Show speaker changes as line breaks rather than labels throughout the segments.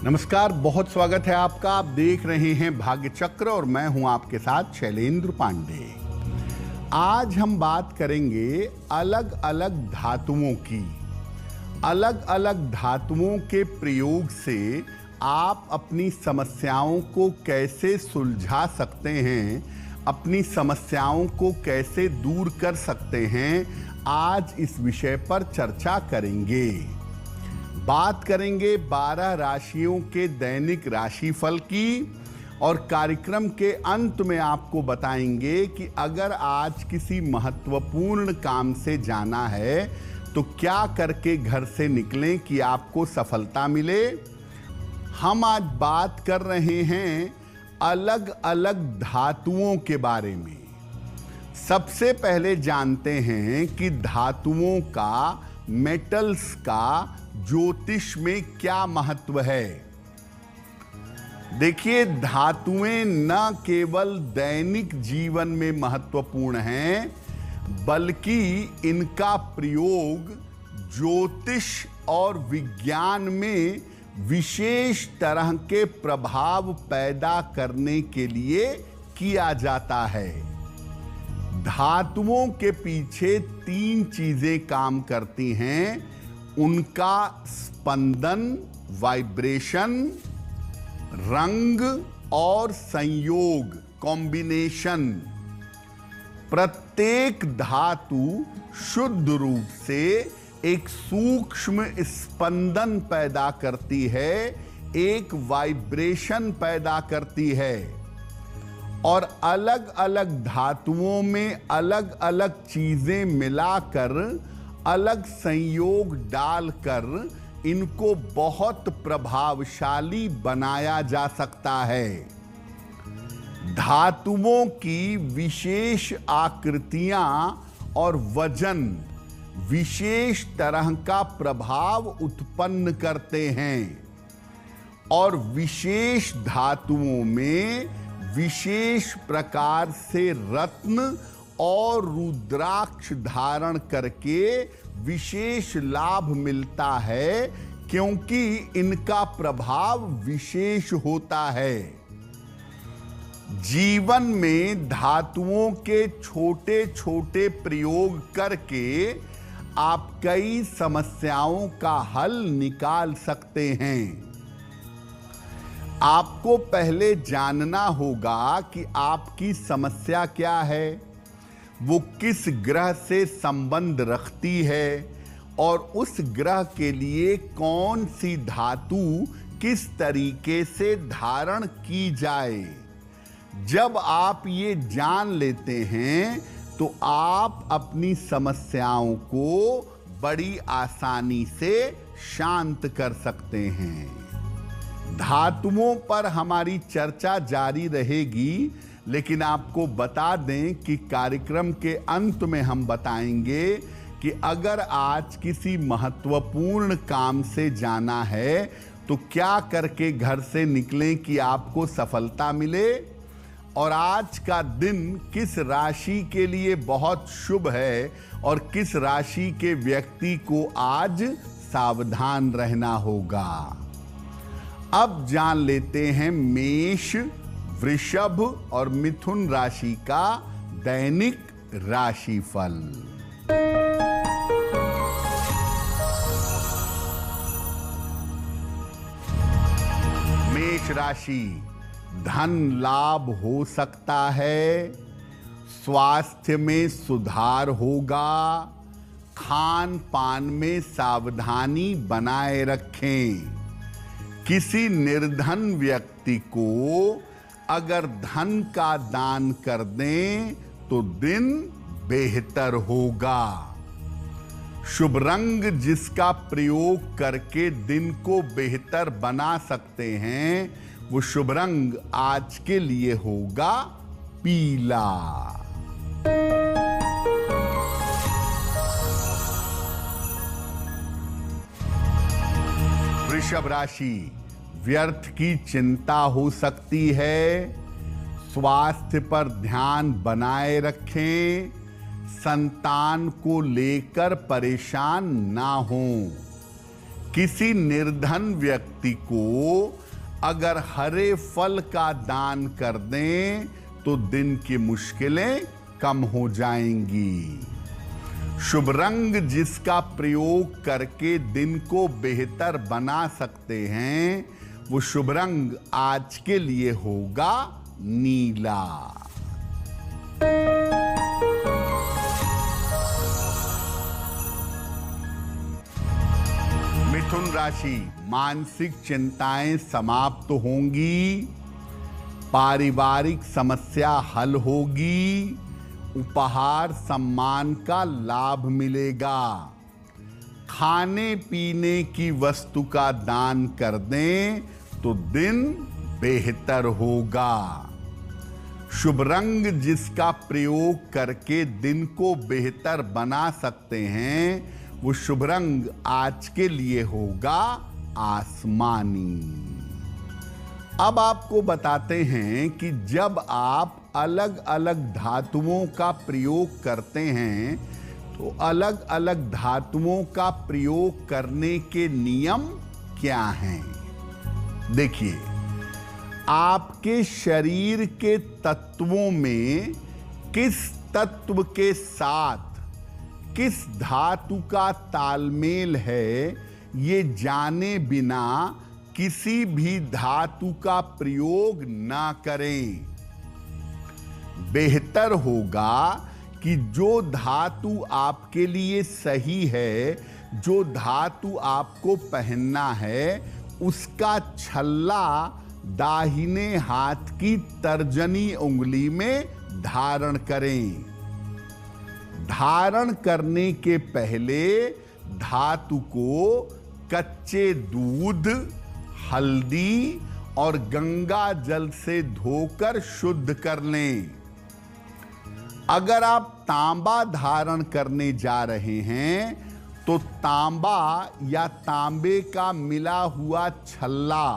नमस्कार, बहुत स्वागत है आपका। आप देख रहे हैं भाग्य चक्र और मैं हूं आपके साथ शैलेंद्र पांडे। आज हम बात करेंगे अलग अलग धातुओं की। अलग अलग धातुओं के प्रयोग से आप अपनी समस्याओं को कैसे सुलझा सकते हैं, अपनी समस्याओं को कैसे दूर कर सकते हैं, आज इस विषय पर चर्चा करेंगे। बात करेंगे 12 राशियों के दैनिक राशिफल की और कार्यक्रम के अंत में आपको बताएंगे कि अगर आज किसी महत्वपूर्ण काम से जाना है तो क्या करके घर से निकलें कि आपको सफलता मिले। हम आज बात कर रहे हैं अलग अलग धातुओं के बारे में। सबसे पहले जानते हैं कि धातुओं का, मेटल्स का ज्योतिष में क्या महत्व है। देखिए, धातुएं न केवल दैनिक जीवन में महत्वपूर्ण हैं, बल्कि इनका प्रयोग ज्योतिष और विज्ञान में विशेष तरह के प्रभाव पैदा करने के लिए किया जाता है। धातुओं के पीछे 3 चीजें काम करती हैं: उनका स्पंदन, वाइब्रेशन, रंग और संयोग, कॉम्बिनेशन। प्रत्येक धातु शुद्ध रूप से एक सूक्ष्म स्पंदन पैदा करती है, एक वाइब्रेशन पैदा करती है और अलग अलग धातुओं में अलग अलग चीजें मिलाकर, अलग संयोग डालकर इनको बहुत प्रभावशाली बनाया जा सकता है। धातुओं की विशेष आकृतियां और वजन विशेष तरह का प्रभाव उत्पन्न करते हैं और विशेष धातुओं में विशेष प्रकार से रत्न और रुद्राक्ष धारण करके विशेष लाभ मिलता है, क्योंकि इनका प्रभाव विशेष होता है। जीवन में धातुओं के छोटे छोटे प्रयोग करके आप कई समस्याओं का हल निकाल सकते हैं। आपको पहले जानना होगा कि आपकी समस्या क्या है, वो किस ग्रह से संबंध रखती है और उस ग्रह के लिए कौन सी धातु किस तरीके से धारण की जाए। जब आप ये जान लेते हैं तो आप अपनी समस्याओं को बड़ी आसानी से शांत कर सकते हैं। धातुओं पर हमारी चर्चा जारी रहेगी, लेकिन आपको बता दें कि कार्यक्रम के अंत में हम बताएंगे कि अगर आज किसी महत्वपूर्ण काम से जाना है तो क्या करके घर से निकलें कि आपको सफलता मिले, और आज का दिन किस राशि के लिए बहुत शुभ है और किस राशि के व्यक्ति को आज सावधान रहना होगा। अब जान लेते हैं मेष, वृषभ और मिथुन राशि का दैनिक राशिफल। मेष राशि, धन लाभ हो सकता है, स्वास्थ्य में सुधार होगा, खान पान में सावधानी बनाए रखें। किसी निर्धन व्यक्ति को अगर धन का दान कर दें तो दिन बेहतर होगा। शुभ रंग जिसका प्रयोग करके दिन को बेहतर बना सकते हैं, वो शुभ रंग आज के लिए होगा पीला। वृषभ राशि, व्यर्थ की चिंता हो सकती है, स्वास्थ्य पर ध्यान बनाए रखें, संतान को लेकर परेशान ना हों। किसी निर्धन व्यक्ति को अगर हरे फल का दान कर दें तो दिन की मुश्किलें कम हो जाएंगी। शुभ रंग जिसका प्रयोग करके दिन को बेहतर बना सकते हैं, वो शुभ रंग आज के लिए होगा नीला। मिथुन राशि, मानसिक चिंताएं समाप्त होंगी, पारिवारिक समस्या हल होगी, उपहार सम्मान का लाभ मिलेगा। खाने पीने की वस्तु का दान कर दें तो दिन बेहतर होगा। शुभ रंग जिसका प्रयोग करके दिन को बेहतर बना सकते हैं, वो शुभ रंग आज के लिए होगा आसमानी। अब आपको बताते हैं कि जब आप अलग अलग धातुओं का प्रयोग करते हैं तो अलग अलग धातुओं का प्रयोग करने के नियम क्या हैं। देखिए, आपके शरीर के तत्वों में किस तत्व के साथ किस धातु का तालमेल है, ये जाने बिना किसी भी धातु का प्रयोग ना करें। बेहतर होगा कि जो धातु आपके लिए सही है, जो धातु आपको पहनना है, उसका छल्ला दाहिने हाथ की तर्जनी उंगली में धारण करें। धारण करने के पहले धातु को कच्चे दूध, हल्दी और गंगा जल से धोकर शुद्ध कर लें। अगर आप तांबा धारण करने जा रहे हैं तो तांबा या तांबे का मिला हुआ छल्ला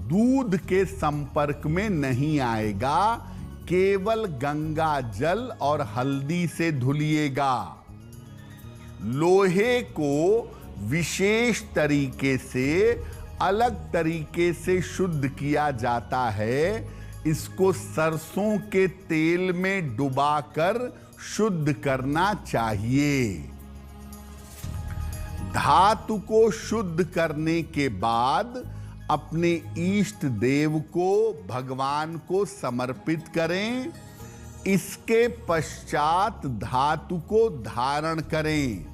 दूध के संपर्क में नहीं आएगा, केवल गंगा जल और हल्दी से धुलिएगा। लोहे को विशेष तरीके से अलग तरीके से शुद्ध किया जाता है। इसको सरसों के तेल में डुबाकर शुद्ध करना चाहिए। धातु को शुद्ध करने के बाद अपने इष्ट देव को, भगवान को समर्पित करें। इसके पश्चात धातु को धारण करें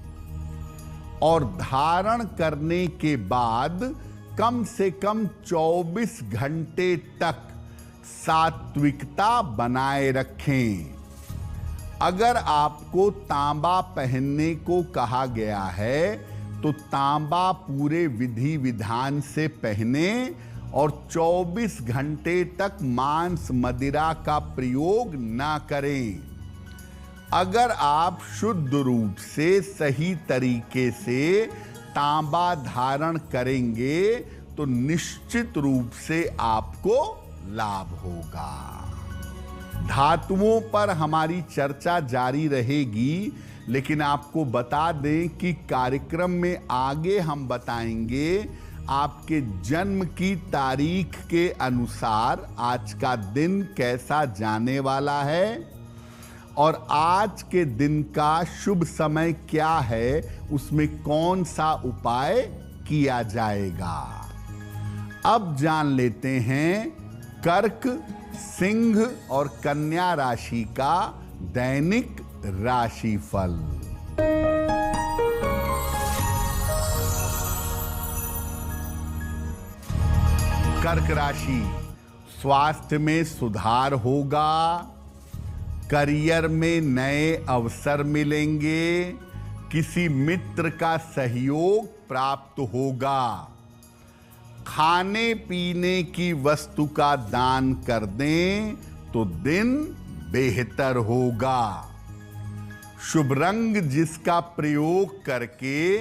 और धारण करने के बाद कम से कम 24 घंटे तक सात्विकता बनाए रखें। अगर आपको तांबा पहनने को कहा गया है तो तांबा पूरे विधि विधान से पहने और 24 घंटे तक मांस मदिरा का प्रयोग ना करें। अगर आप शुद्ध रूप से सही तरीके से तांबा धारण करेंगे तो निश्चित रूप से आपको लाभ होगा। धातुओं पर हमारी चर्चा जारी रहेगी, लेकिन आपको बता दें कि कार्यक्रम में आगे हम बताएंगे आपके जन्म की तारीख के अनुसार आज का दिन कैसा जाने वाला है और आज के दिन का शुभ समय क्या है, उसमें कौन सा उपाय किया जाएगा। अब जान लेते हैं कर्क, सिंह और कन्या राशि का दैनिक राशिफल। कर्क राशि, स्वास्थ्य में सुधार होगा, करियर में नए अवसर मिलेंगे, किसी मित्र का सहयोग प्राप्त होगा। खाने पीने की वस्तु का दान कर दें तो दिन बेहतर होगा। शुभ रंग जिसका प्रयोग करके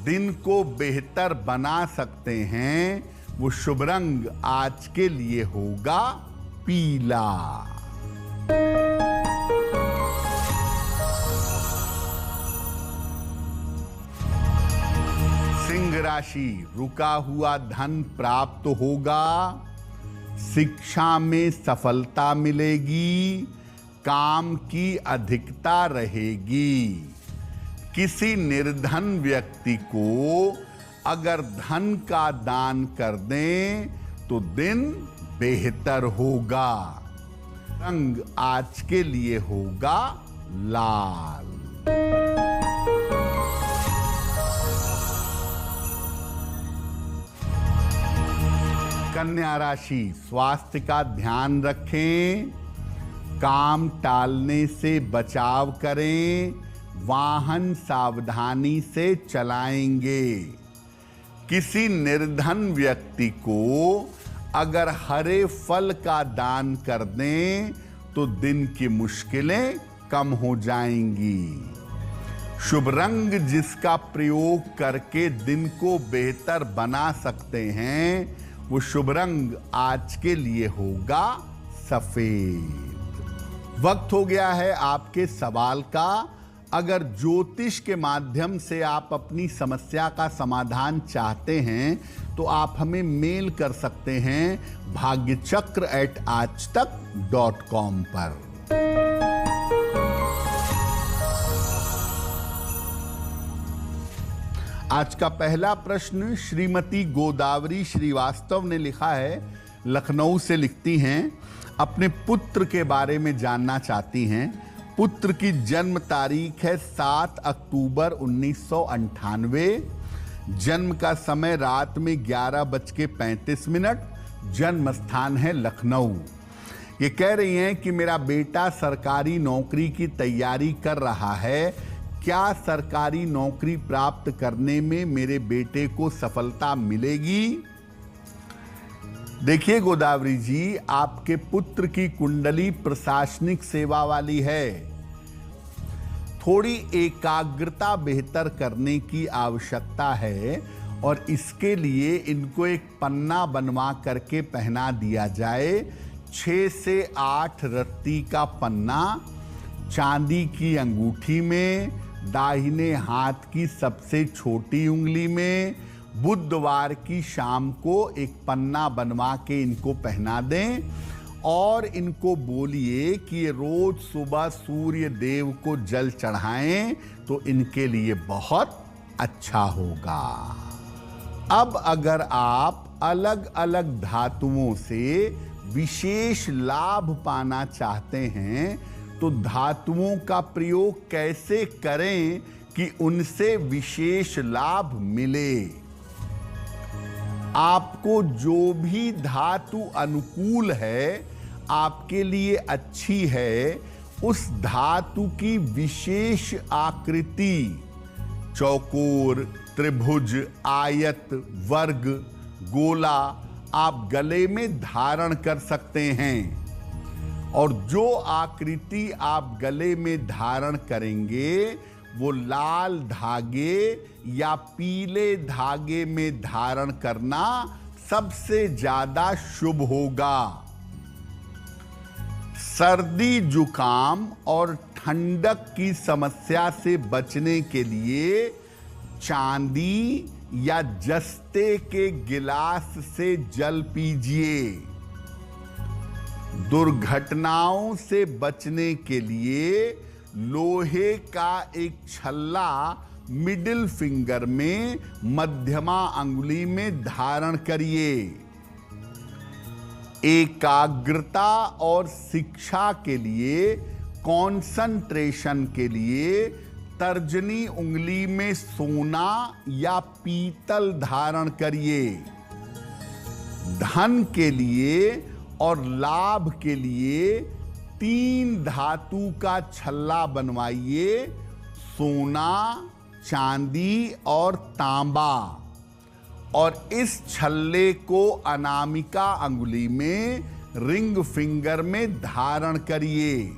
दिन को बेहतर बना सकते हैं, वो शुभ रंग आज के लिए होगा पीला। सिंह राशि, रुका हुआ धन प्राप्त होगा, शिक्षा में सफलता मिलेगी, काम की अधिकता रहेगी। किसी निर्धन व्यक्ति को अगर धन का दान कर दें तो दिन बेहतर होगा। रंग आज के लिए होगा लाल। कन्या राशि, स्वास्थ्य का ध्यान रखें, काम टालने से बचाव करें, वाहन सावधानी से चलाएंगे। किसी निर्धन व्यक्ति को अगर हरे फल का दान कर दें तो दिन की मुश्किलें कम हो जाएंगी। शुभ रंग जिसका प्रयोग करके दिन को बेहतर बना सकते हैं, वो शुभ रंग आज के लिए होगा सफेद। वक्त हो गया है आपके सवाल का। अगर ज्योतिष के माध्यम से आप अपनी समस्या का समाधान चाहते हैं तो आप हमें मेल कर सकते हैं bhagyachakra@aajtak.com पर। आज का पहला प्रश्न श्रीमती गोदावरी श्रीवास्तव ने लिखा है, लखनऊ से लिखती हैं, अपने पुत्र के बारे में जानना चाहती हैं। पुत्र की जन्म तारीख है 7 अक्टूबर 1998, जन्म का समय रात में 11:35, जन्म स्थान है लखनऊ। ये कह रही हैं कि मेरा बेटा सरकारी नौकरी की तैयारी कर रहा है, क्या सरकारी नौकरी प्राप्त करने में मेरे बेटे को सफलता मिलेगी? देखिए गोदावरी जी, आपके पुत्र की कुंडली प्रशासनिक सेवा वाली है। थोड़ी एकाग्रता बेहतर करने की आवश्यकता है और इसके लिए इनको एक पन्ना बनवा करके पहना दिया जाए। 6 से 8 रत्ती का पन्ना चांदी की अंगूठी में, दाहिने हाथ की सबसे छोटी उंगली में, बुधवार की शाम को एक पन्ना बनवा के इनको पहना दें और इनको बोलिए कि ये रोज सुबह सूर्य देव को जल चढ़ाएं तो इनके लिए बहुत अच्छा होगा। अब अगर आप अलग अलग धातुओं से विशेष लाभ पाना चाहते हैं तो धातुओं का प्रयोग कैसे करें कि उनसे विशेष लाभ मिले। आपको जो भी धातु अनुकूल है, आपके लिए अच्छी है, उस धातु की विशेष आकृति चौकोर, त्रिभुज, आयत, वर्ग, गोला आप गले में धारण कर सकते हैं। और जो आकृति आप गले में धारण करेंगे वो लाल धागे या पीले धागे में धारण करना सबसे ज्यादा शुभ होगा। सर्दी, जुकाम और ठंडक की समस्या से बचने के लिए चांदी या जस्ते के गिलास से जल पीजिए। दुर्घटनाओं से बचने के लिए लोहे का एक छल्ला मिडिल फिंगर में, मध्यमा अंगुली में धारण करिए। एकाग्रता और शिक्षा के लिए, कंसंट्रेशन के लिए तर्जनी उंगली में सोना या पीतल धारण करिए। धन के लिए और लाभ के लिए 3 धातु का छल्ला बनवाइए, सोना, चांदी और तांबा, और इस छल्ले को अनामिका अंगुली में, रिंग फिंगर में धारण करिए।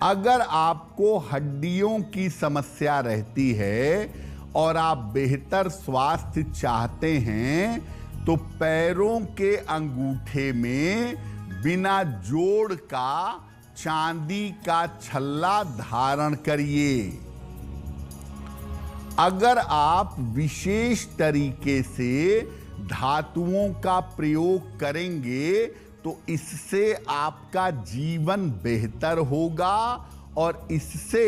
अगर आपको हड्डियों की समस्या रहती है और आप बेहतर स्वास्थ्य चाहते हैं तो पैरों के अंगूठे में बिना जोड़ का चांदी का छल्ला धारण करिए। अगर आप विशेष तरीके से धातुओं का प्रयोग करेंगे तो इससे आपका जीवन बेहतर होगा और इससे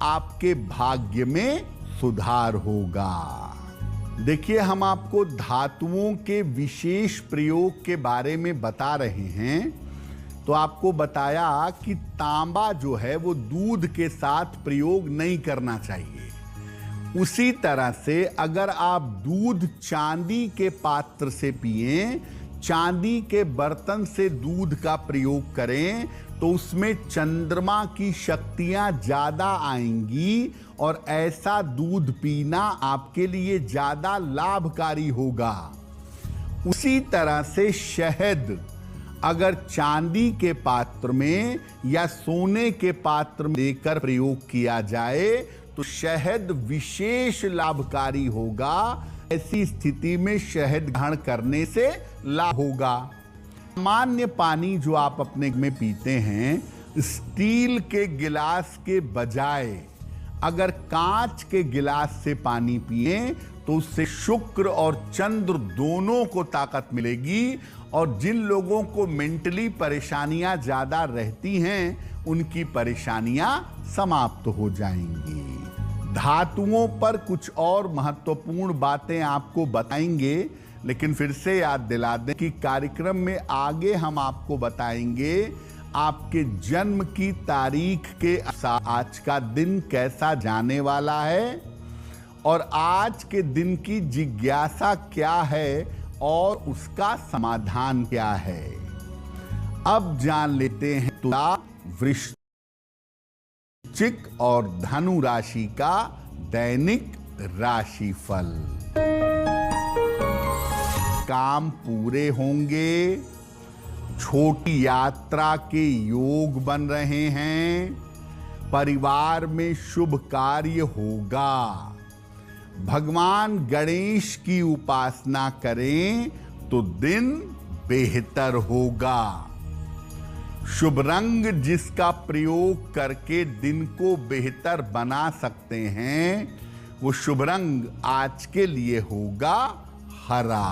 आपके भाग्य में सुधार होगा। देखिए, हम आपको धातुओं के विशेष प्रयोग के बारे में बता रहे हैं। तो आपको बताया कि तांबा जो है वो दूध के साथ प्रयोग नहीं करना चाहिए। उसी तरह से अगर आप दूध चांदी के पात्र से पिएं, चांदी के बर्तन से दूध का प्रयोग करें, तो उसमें चंद्रमा की शक्तियां ज्यादा आएंगी और ऐसा दूध पीना आपके लिए ज्यादा लाभकारी होगा। उसी तरह से शहद अगर चांदी के पात्र में या सोने के पात्र में देकर प्रयोग किया जाए तो शहद विशेष लाभकारी होगा। ऐसी स्थिति में शहद ग्रहण करने से लाभ होगा। सामान्य पानी जो आप अपने में पीते हैं, स्टील के गिलास के बजाय अगर कांच के गिलास से पानी पिए तो उससे शुक्र और चंद्र दोनों को ताकत मिलेगी और जिन लोगों को मेंटली परेशानियां ज्यादा रहती हैं उनकी परेशानियां समाप्त हो जाएंगी। धातुओं पर कुछ और महत्वपूर्ण बातें आपको बताएंगे, लेकिन फिर से याद दिला दें कि कार्यक्रम में आगे हम आपको बताएंगे आपके जन्म की तारीख के आज का दिन कैसा जाने वाला है और आज के दिन की जिज्ञासा क्या है और उसका समाधान क्या है। अब जान लेते हैं तुला, वृश्चिक और धनु राशि का दैनिक राशिफल। काम पूरे होंगे, छोटी यात्रा के योग बन रहे हैं, परिवार में शुभ कार्य होगा। भगवान गणेश की उपासना करें तो दिन बेहतर होगा। शुभ रंग जिसका प्रयोग करके दिन को बेहतर बना सकते हैं वो शुभ रंग आज के लिए होगा हरा।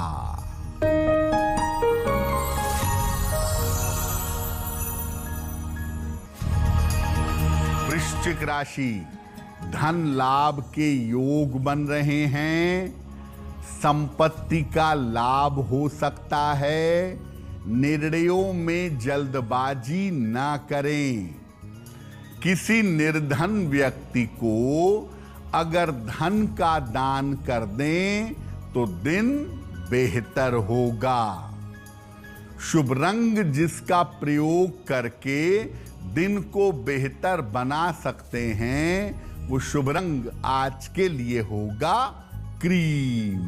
वृश्चिक राशि, धन लाभ के योग बन रहे हैं, संपत्ति का लाभ हो सकता है। निर्णयों में जल्दबाजी ना करें। किसी निर्धन व्यक्ति को अगर धन का दान कर दें तो दिन बेहतर होगा। शुभ रंग जिसका प्रयोग करके दिन को बेहतर बना सकते हैं वो शुभ रंग आज के लिए होगा क्रीम।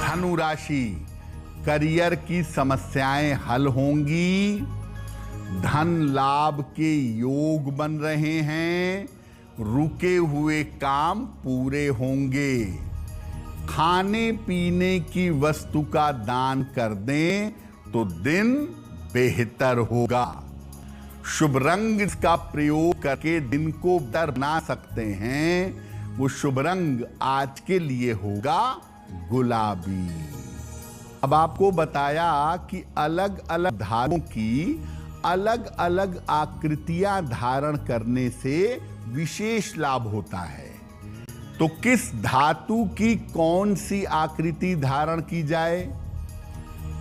धनु राशि, करियर की समस्याएं हल होंगी, धन लाभ के योग बन रहे हैं, रुके हुए काम पूरे होंगे। खाने पीने की वस्तु का दान कर दें तो दिन बेहतर होगा। शुभ रंग का प्रयोग करके दिन को बेहतर बना सकते हैं वो शुभ रंग आज के लिए होगा गुलाबी। अब आपको बताया कि अलग अलग धातुओं की अलग अलग आकृतियां धारण करने से विशेष लाभ होता है। तो किस धातु की कौन सी आकृति धारण की जाए?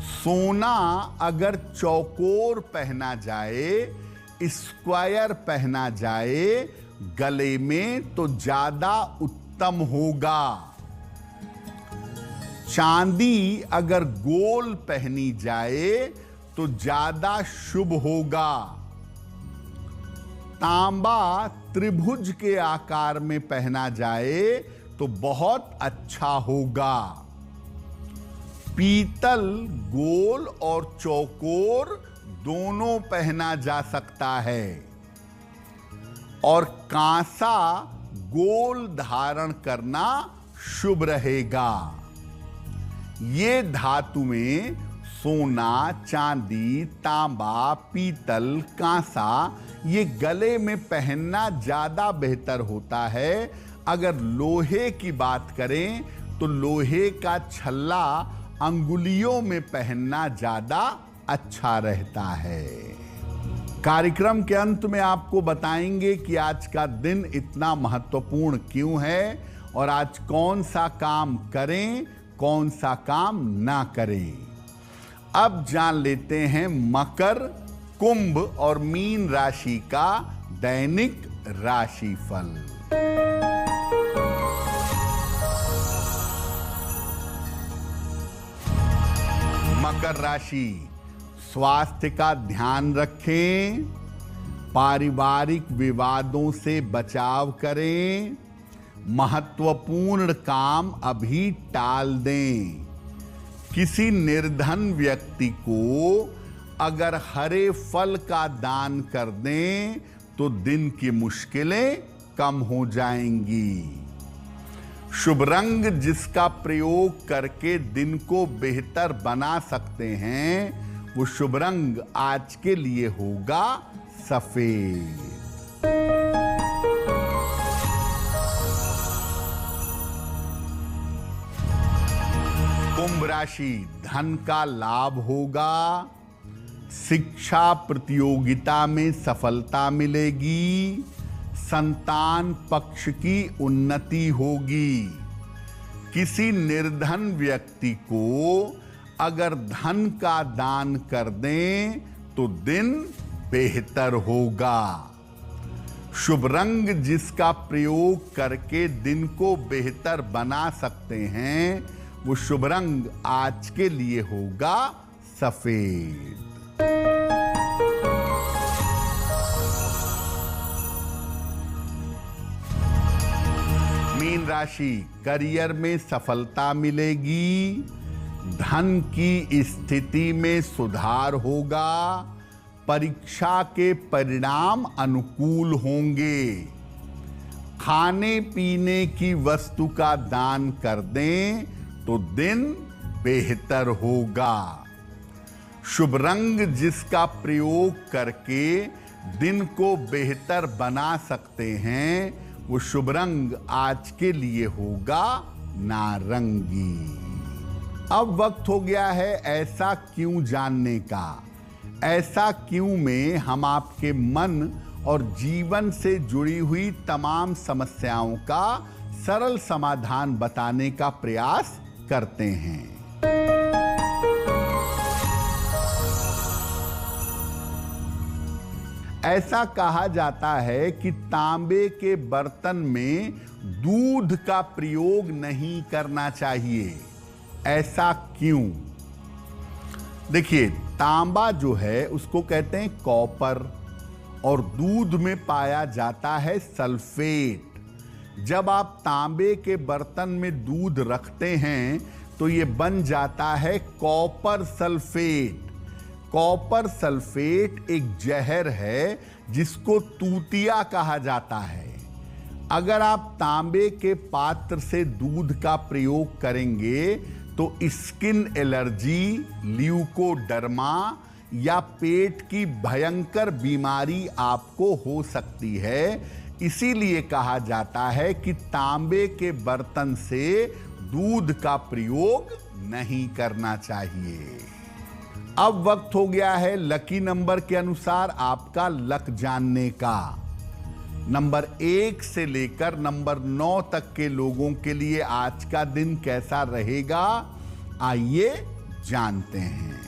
सोना अगर चौकोर पहना जाए, स्क्वायर पहना जाए गले में तो ज्यादा उत्तम होगा। चांदी अगर गोल पहनी जाए तो ज्यादा शुभ होगा। तांबा त्रिभुज के आकार में पहना जाए तो बहुत अच्छा होगा। पीतल गोल और चौकोर दोनों पहना जा सकता है और कांसा गोल धारण करना शुभ रहेगा। ये धातु में सोना, चांदी, तांबा, पीतल, कांसा ये गले में पहनना ज्यादा बेहतर होता है। अगर लोहे की बात करें तो लोहे का छल्ला अंगुलियों में पहनना ज्यादा अच्छा रहता है। कार्यक्रम के अंत में आपको बताएंगे कि आज का दिन इतना महत्वपूर्ण क्यों है और आज कौन सा काम करें, कौन सा काम ना करें। अब जान लेते हैं मकर, कुंभ और मीन राशि का दैनिक राशिफल। मकर राशि, स्वास्थ्य का ध्यान रखें, पारिवारिक विवादों से बचाव करें, महत्वपूर्ण काम अभी टाल दें। किसी निर्धन व्यक्ति को अगर हरे फल का दान कर दें तो दिन की मुश्किलें कम हो जाएंगी। शुभ रंग जिसका प्रयोग करके दिन को बेहतर बना सकते हैं वो शुभ रंग आज के लिए होगा सफेद। कुंभ राशि, धन का लाभ होगा, शिक्षा प्रतियोगिता में सफलता मिलेगी, संतान पक्ष की उन्नति होगी। किसी निर्धन व्यक्ति को अगर धन का दान कर दें तो दिन बेहतर होगा। शुभ रंग जिसका प्रयोग करके दिन को बेहतर बना सकते हैं वो शुभ रंग आज के लिए होगा सफेद। मीन राशि, करियर में सफलता मिलेगी, धन की स्थिति में सुधार होगा, परीक्षा के परिणाम अनुकूल होंगे। खाने पीने की वस्तु का दान कर दें तो दिन बेहतर होगा। शुभ रंग जिसका प्रयोग करके दिन को बेहतर बना सकते हैं वो शुभ रंग आज के लिए होगा नारंगी। अब वक्त हो गया है ऐसा क्यों जानने का। ऐसा क्यों में हम आपके मन और जीवन से जुड़ी हुई तमाम समस्याओं का सरल समाधान बताने का प्रयास करते हैं। ऐसा कहा जाता है कि तांबे के बर्तन में दूध का प्रयोग नहीं करना चाहिए। ऐसा क्यों? देखिए, तांबा जो है उसको कहते हैं कॉपर और दूध में पाया जाता है सल्फेट। जब आप तांबे के बर्तन में दूध रखते हैं तो ये बन जाता है कॉपर सल्फेट। कॉपर सल्फेट एक जहर है जिसको तूतिया कहा जाता है। अगर आप तांबे के पात्र से दूध का प्रयोग करेंगे तो स्किन एलर्जी, ल्यूकोडर्मा या पेट की भयंकर बीमारी आपको हो सकती है। इसीलिए कहा जाता है कि तांबे के बर्तन से दूध का प्रयोग नहीं करना चाहिए। अब वक्त हो गया है लकी नंबर के अनुसार आपका लक जानने का। नंबर 1 से लेकर नंबर 9 तक के लोगों के लिए आज का दिन कैसा रहेगा, आइए जानते हैं।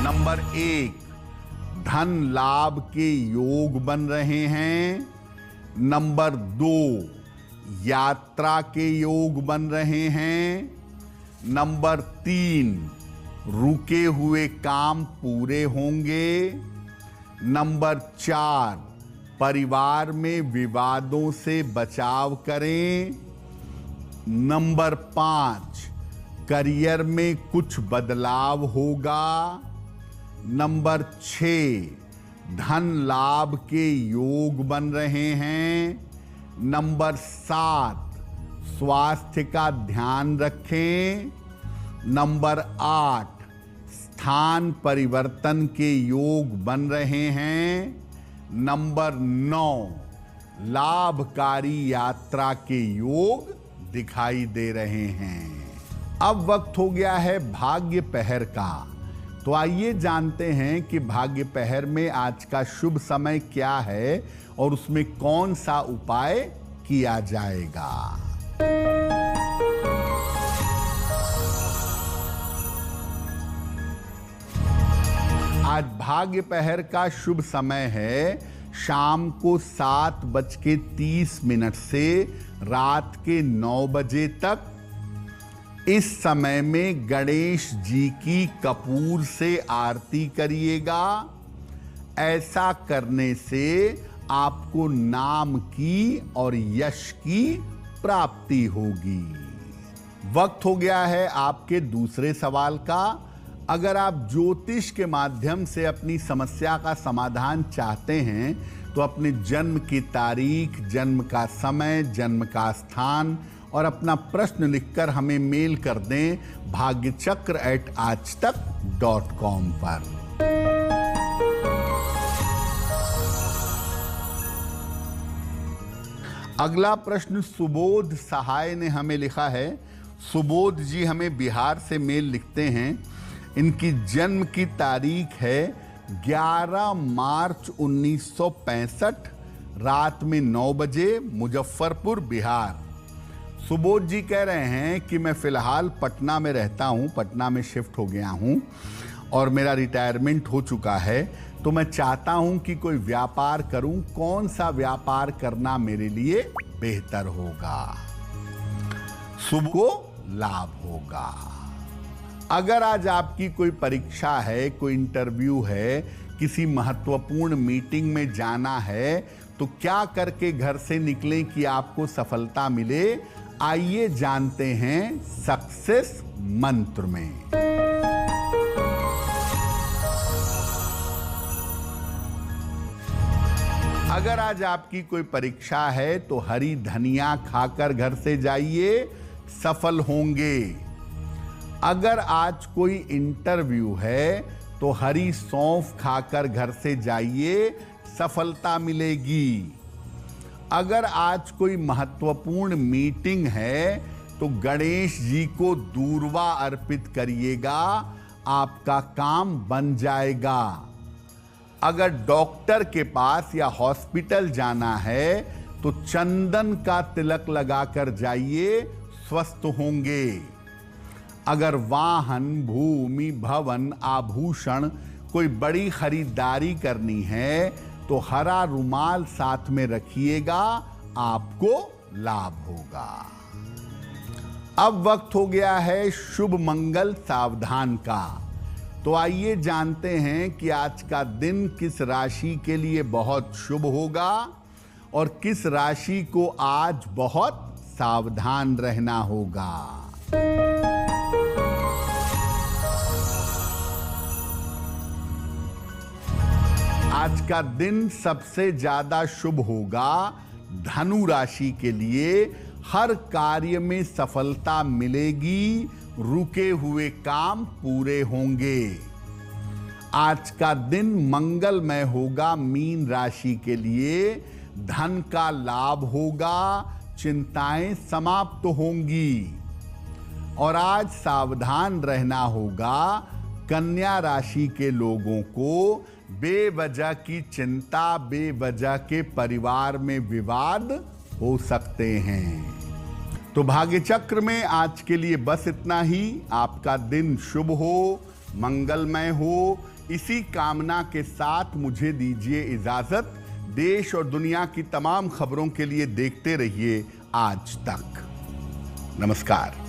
नंबर 1, धन लाभ के योग बन रहे हैं। नंबर 2, यात्रा के योग बन रहे हैं। नंबर 3, रुके हुए काम पूरे होंगे। नंबर 4, परिवार में विवादों से बचाव करें। नंबर 5, करियर में कुछ बदलाव होगा। नंबर 6, धन लाभ के योग बन रहे हैं। नंबर 7, स्वास्थ्य का ध्यान रखें। नंबर 8, स्थान परिवर्तन के योग बन रहे हैं। नंबर 9, लाभकारी यात्रा के योग दिखाई दे रहे हैं। अब वक्त हो गया है भाग्य पहर का। तो आइए जानते हैं कि भाग्य पहर में आज का शुभ समय क्या है और उसमें कौन सा उपाय किया जाएगा। आज भाग्य पहर का शुभ समय है शाम को 7:30 से रात के 9 बजे तक। इस समय में गणेश जी की कपूर से आरती करिएगा। ऐसा करने से आपको नाम की और यश की प्राप्ति होगी। वक्त हो गया है आपके दूसरे सवाल का। अगर आप ज्योतिष के माध्यम से अपनी समस्या का समाधान चाहते हैं तो अपने जन्म की तारीख, जन्म का समय, जन्म का स्थान और अपना प्रश्न लिखकर हमें मेल कर दें bhagyachakra@aajtak.com पर। अगला प्रश्न सुबोध सहाय ने हमें लिखा है। सुबोध जी हमें बिहार से मेल लिखते हैं। इनकी जन्म की तारीख है 11 मार्च 1965, रात में 9 बजे, मुजफ्फरपुर, बिहार। सुबोध जी कह रहे हैं कि मैं फिलहाल पटना में रहता हूं, पटना में शिफ्ट हो गया हूं और मेरा रिटायरमेंट हो चुका है। तो मैं चाहता हूं कि कोई व्यापार करूं। कौन सा व्यापार करना मेरे लिए बेहतर होगा? शुभ को लाभ होगा। अगर आज आपकी कोई परीक्षा है, कोई इंटरव्यू है, किसी महत्वपूर्ण मीटिंग में जाना है, तो क्या करके घर से निकलें कि आपको सफलता मिले? आइए जानते हैं सक्सेस मंत्र में। अगर आज आपकी कोई परीक्षा है तो हरी धनिया खाकर घर से जाइए, सफल होंगे। अगर आज कोई इंटरव्यू है तो हरी सौंफ खाकर घर से जाइए, सफलता मिलेगी। अगर आज कोई महत्वपूर्ण मीटिंग है तो गणेश जी को दूर्वा अर्पित करिएगा, आपका काम बन जाएगा। अगर डॉक्टर के पास या हॉस्पिटल जाना है तो चंदन का तिलक लगाकर जाइए, स्वस्थ होंगे। अगर वाहन, भूमि, भवन, आभूषण कोई बड़ी खरीदारी करनी है तो हरा रुमाल साथ में रखिएगा, आपको लाभ होगा। अब वक्त हो गया है शुभ मंगल सावधान का। तो आइए जानते हैं कि आज का दिन किस राशि के लिए बहुत शुभ होगा और किस राशि को आज बहुत सावधान रहना होगा। आज का दिन सबसे ज्यादा शुभ होगा धनु राशि के लिए। हर कार्य में सफलता मिलेगी, रुके हुए काम पूरे होंगे। आज का दिन मंगलमय होगा मीन राशि के लिए। धन का लाभ होगा, चिंताएं समाप्त होंगी। और आज सावधान रहना होगा कन्या राशि के लोगों को। बेवजह की चिंता, बेवजह के परिवार में विवाद हो सकते हैं। तो भाग्य चक्र में आज के लिए बस इतना ही। आपका दिन शुभ हो, मंगलमय हो, इसी कामना के साथ मुझे दीजिए इजाजत। देश और दुनिया की तमाम खबरों के लिए देखते रहिए आज तक। नमस्कार।